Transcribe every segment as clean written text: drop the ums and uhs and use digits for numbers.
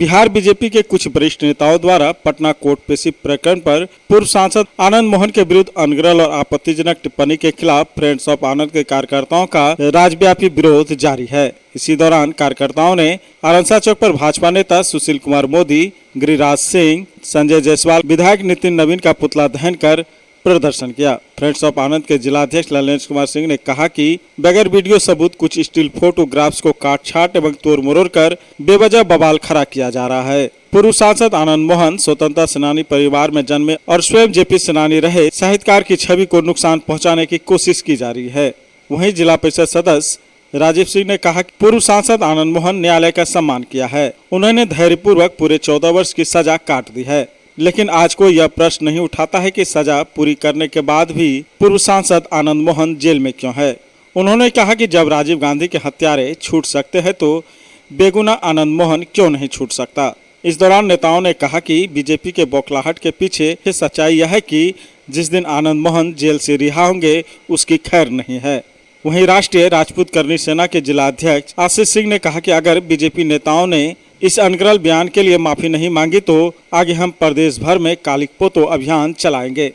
Bihar BJP के कुछ वरिष्ठ नेताओं द्वारा पटना कोर्ट पेशी प्रकरण पर पूर्व सांसद आनंद मोहन के विरुद्ध अनगढ़ और आपत्तिजनक टिप्पणी के खिलाफ फ्रेंड्स ऑफ आनंद के कार्यकर्ताओं का राज्यव्यापी विरोध जारी है। इसी दौरान कार्यकर्ताओं ने आरंसा चौक पर भाजपा नेता सुशील कुमार मोदी, गिरिराज सिंह, संजय जायसवाल, विधायक नितिन नवीन का पुतला दहन कर प्रदर्शन किया। फ्रेंड्स ऑफ आनंद के जिलाध्यक्ष ललेश कुमार सिंह ने कहा कि बगैर वीडियो सबूत कुछ स्टिल फोटोग्राफ्स को काट छाट एवं तोड़ मरोड़ कर बेवजह बवाल खड़ा किया जा रहा है। पूर्व सांसद आनंद मोहन स्वतंत्रता सेनानी परिवार में जन्मे और स्वयं जेपी सेनानी रहे साहित्यकार की छवि को नुकसान पहुंचाने की कोशिश की जा रही है। वहीं जिला परिषद सदस्य राजीव सिंह ने कहा कि पूर्व सांसद आनंद मोहन न्यायालय का सम्मान किया है। उन्होंने धैर्यपूर्वक पूरे 14 वर्ष की सजा काट दी है, लेकिन आज कोई यह प्रश्न नहीं उठाता है कि सजा पूरी करने के बाद भी पूर्व सांसद आनंद मोहन जेल में क्यों है। उन्होंने कहा कि जब राजीव गांधी के हत्यारे छूट सकते हैं तो बेगुनाह आनंद मोहन क्यों नहीं छूट सकता। इस दौरान नेताओं ने कहा कि बीजेपी के बौखलाहट के पीछे सच्चाई यह है कि जिस दिन आनंद मोहन जेल से रिहा होंगे उसकी खैर नहीं है। वहीं राष्ट्रीय राजपूत करनी सेना के जिलाध्यक्ष आशीष सिंह ने कहा कि अगर बीजेपी नेताओं ने इस अनगढ़ बयान के लिए माफी नहीं मांगी तो आगे हम प्रदेश भर में कालिक पोतो अभियान चलाएंगे।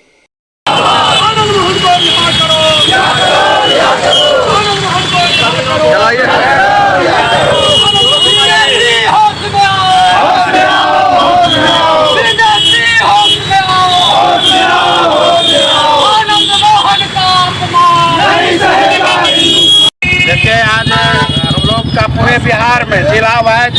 देखिए, आज हम लोग का पूरे बिहार में जिला वाइज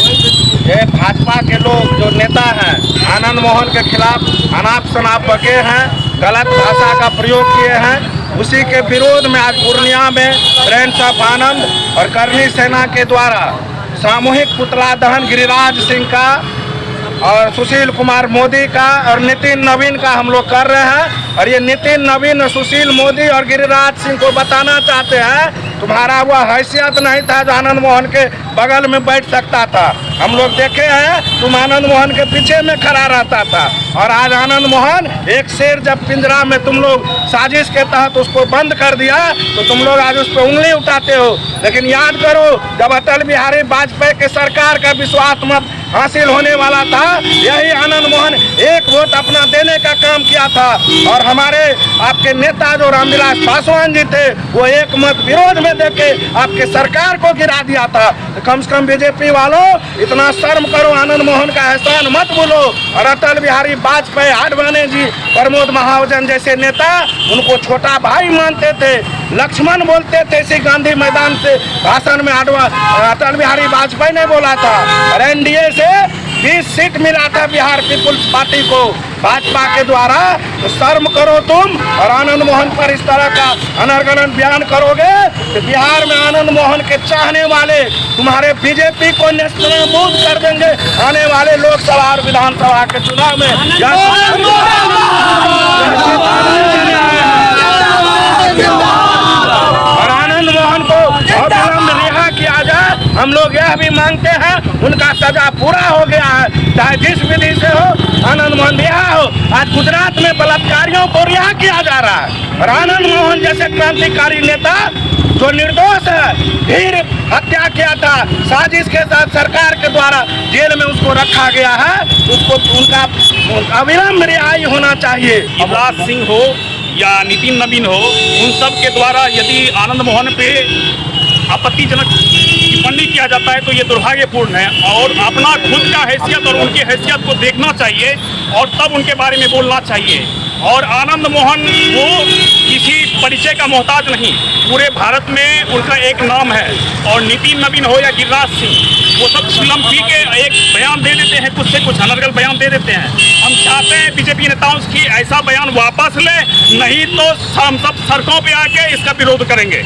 ये भाजपा के लोग जो नेता हैं आनंद मोहन के खिलाफ अनाप शनाप बके हैं, गलत भाषा का प्रयोग किए हैं। उसी के विरोध में आज पूर्णिया में फ्रेंड्स ऑफ आनंद और करनी सेना के द्वारा सामूहिक पुतला दहन गिरिराज सिंह का और सुशील कुमार मोदी का और नितिन नवीन का हम लोग कर रहे हैं। और ये नितिन नवीन, सुशील मोदी और गिरिराज सिंह को बताना चाहते हैं तुम्हारा वह हैसियत नहीं था जो आनंद मोहन के बगल में बैठ सकता था। हम लोग देखे हैं तुम आनंद मोहन के पीछे में खड़ा रहता था और आज आनंद मोहन एक शेर जब पिंजरा में तुम लोग साजिश के तहत उसको बंद कर दिया तो तुम लोग आज उस पर उंगली उठाते हो। लेकिन याद करो, जब अटल बिहारी वाजपेयी के सरकार का विश्वास मत हासिल होने वाला था, यही आनंद मोहन एक वोट अपना देने का काम किया था और हमारे आपके नेता जो रामविलास पासवान जी थे वो एक मत विरोध में देके आपके सरकार को गिरा दिया था। तो कम से कम बीजेपी वालों इतना शर्म करो, आनंद मोहन का एहसान मत बोलो। और अटल बिहारी वाजपेयी, आडवाणी जी, प्रमोद महाजन जैसे नेता उनको छोटा भाई मानते थे, लक्ष्मण बोलते थे। इसी गांधी मैदान से भाषण में अटल बिहारी वाजपेयी ने बोला था और एनडीए से 20 सीट मिला था बिहार पीपुल्स पार्टी को भाजपा के द्वारा। तो शर्म करो तुम, और आनंद मोहन पर इस तरह का अनर्गल बयान करोगे तो बिहार में आनंद मोहन के चाहने वाले तुम्हारे बीजेपी को नेस्तनाबूद कर देंगे आने वाले लोकसभा और विधानसभा के चुनाव में। और आनंद मोहन को अविलंब रिहा किया जाए। हम लोग यह भी मांगते हैं उनका सजा पूरा हो गया है, चाहे जिस विधि से हो आनंद मोहन रिहा हो। आज गुजरात में बलात्कारियों को रिहा किया जा रहा है और आनंद मोहन जैसे क्रांतिकारी नेता जो निर्दोष है, भीड़ हत्या किया था साजिश के साथ सरकार के द्वारा जेल में उसको रखा गया है, उसको उनका अविलंब रिहाई होना चाहिए। गिरिराज सिंह हो या नितिन नवीन हो, उन सब के द्वारा यदि आनंद मोहन पे आपत्तिजनक टिप्पणी किया जाता है तो ये दुर्भाग्यपूर्ण है और अपना खुद का हैसियत और उनकी हैसियत को देखना चाहिए और तब उनके बारे में बोलना चाहिए। और आनंद मोहन वो किसी परिचय का मोहताज नहीं, पूरे भारत में उनका एक नाम है। और नितिन नवीन हो या गिरिराज सिंह, वो सब फिल्म पी के एक बयान दे देते हैं, कुछ से कुछ अनर्गल बयान दे देते हैं। हम चाहते हैं बीजेपी नेताओं की ऐसा बयान वापस ले, नहीं तो हम सब सड़कों पे आके इसका विरोध करेंगे।